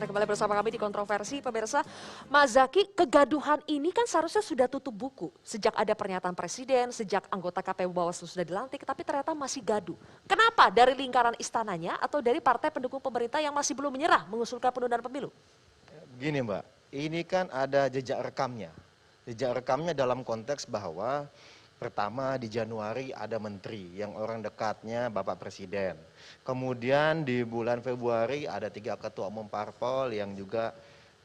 kembali bersama kami di Kontroversi, pemirsa. Mas Zaky, kegaduhan ini kan seharusnya sudah tutup buku. Sejak ada pernyataan Presiden, sejak anggota KPU Bawaslu sudah dilantik, tapi ternyata masih gaduh. Kenapa? Dari lingkaran istananya atau dari partai pendukung pemerintah yang masih belum menyerah mengusulkan penundaan pemilu? Gini Mbak, ini kan ada jejak rekamnya. Jejak rekamnya dalam konteks bahwa pertama di Januari ada menteri yang orang dekatnya Bapak Presiden. Kemudian di bulan Februari ada 3 ketua umum parpol yang juga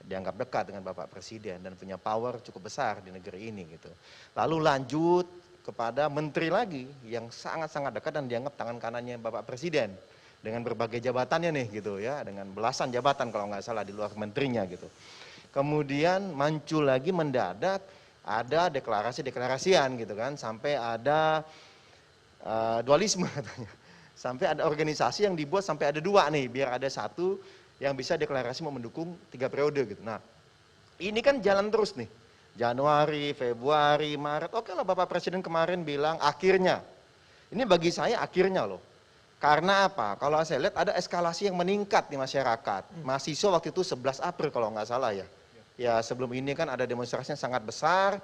dianggap dekat dengan Bapak Presiden dan punya power cukup besar di negeri ini gitu. Lalu lanjut kepada menteri lagi yang sangat-sangat dekat dan dianggap tangan kanannya Bapak Presiden dengan berbagai jabatannya nih gitu ya, dengan belasan jabatan kalau nggak salah di luar menterinya gitu. Kemudian muncul lagi mendadak ada deklarasi-deklarasian gitu kan, sampai ada dualisme katanya. Sampai ada organisasi yang dibuat sampai ada 2 nih, biar ada satu yang bisa deklarasi mau mendukung 3 periode gitu. Nah, ini kan jalan terus nih. Januari, Februari, Maret, oke lah Bapak Presiden kemarin bilang akhirnya. Ini bagi saya akhirnya loh. Karena apa? Kalau saya lihat ada eskalasi yang meningkat di masyarakat. Mahasiswa waktu itu 11 April kalau nggak salah ya. Ya sebelum ini kan ada demonstrasi yang sangat besar.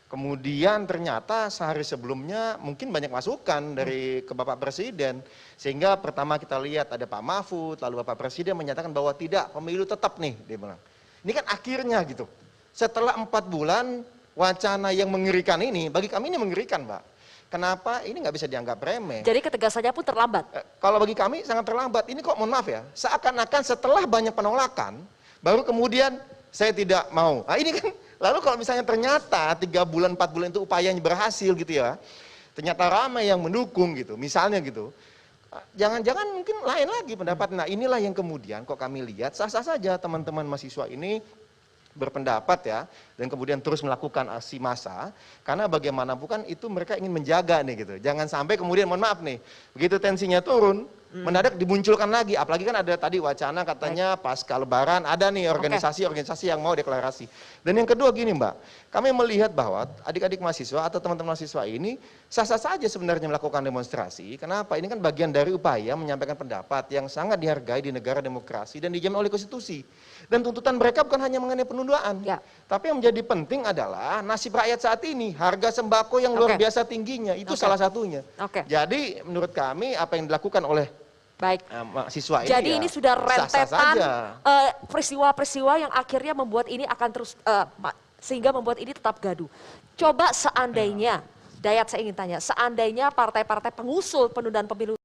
Kemudian ternyata sehari sebelumnya mungkin banyak masukan dari ke Bapak Presiden. Sehingga pertama kita lihat ada Pak Mahfud, lalu Bapak Presiden menyatakan bahwa tidak, pemilu tetap nih, dia bilang. Ini kan akhirnya gitu. Setelah 4 bulan wacana yang mengerikan ini, bagi kami ini mengerikan Mbak. Kenapa ini nggak bisa dianggap remeh? Jadi ketegasannya pun terlambat? Kalau bagi kami sangat terlambat. Ini kok mohon maaf ya, seakan-akan setelah banyak penolakan, baru kemudian saya tidak mau. Nah ini kan, lalu kalau misalnya ternyata 3 bulan, 4 bulan itu upayanya berhasil gitu ya, ternyata ramai yang mendukung gitu, misalnya gitu. Jangan-jangan mungkin lain lagi pendapat. Nah inilah yang kemudian kok kami lihat sah-sah saja teman-teman mahasiswa ini berpendapat ya, dan kemudian terus melakukan aksi massa, karena bagaimanapun kan itu mereka ingin menjaga nih gitu. Jangan sampai kemudian mohon maaf nih, begitu tensinya turun, mendadak dimunculkan lagi, apalagi kan ada tadi wacana katanya pasca lebaran ada nih organisasi-organisasi yang mau deklarasi. Dan yang kedua gini Mbak, kami melihat bahwa adik-adik mahasiswa atau teman-teman mahasiswa ini sah-sah saja sebenarnya melakukan demonstrasi. Kenapa? Ini kan bagian dari upaya menyampaikan pendapat yang sangat dihargai di negara demokrasi dan dijamin oleh konstitusi. Dan tuntutan mereka bukan hanya mengenai penundaan, tapi yang menjadi penting adalah nasib rakyat saat ini, harga sembako yang luar biasa tingginya, itu salah satunya. Jadi menurut kami apa yang dilakukan oleh mahasiswa ini jadi ya, ini sudah rentetan sah-sah peristiwa-peristiwa yang akhirnya membuat ini akan terus, sehingga membuat ini tetap gaduh. Coba seandainya, Dayat saya ingin tanya, seandainya partai-partai pengusul penundaan pemilu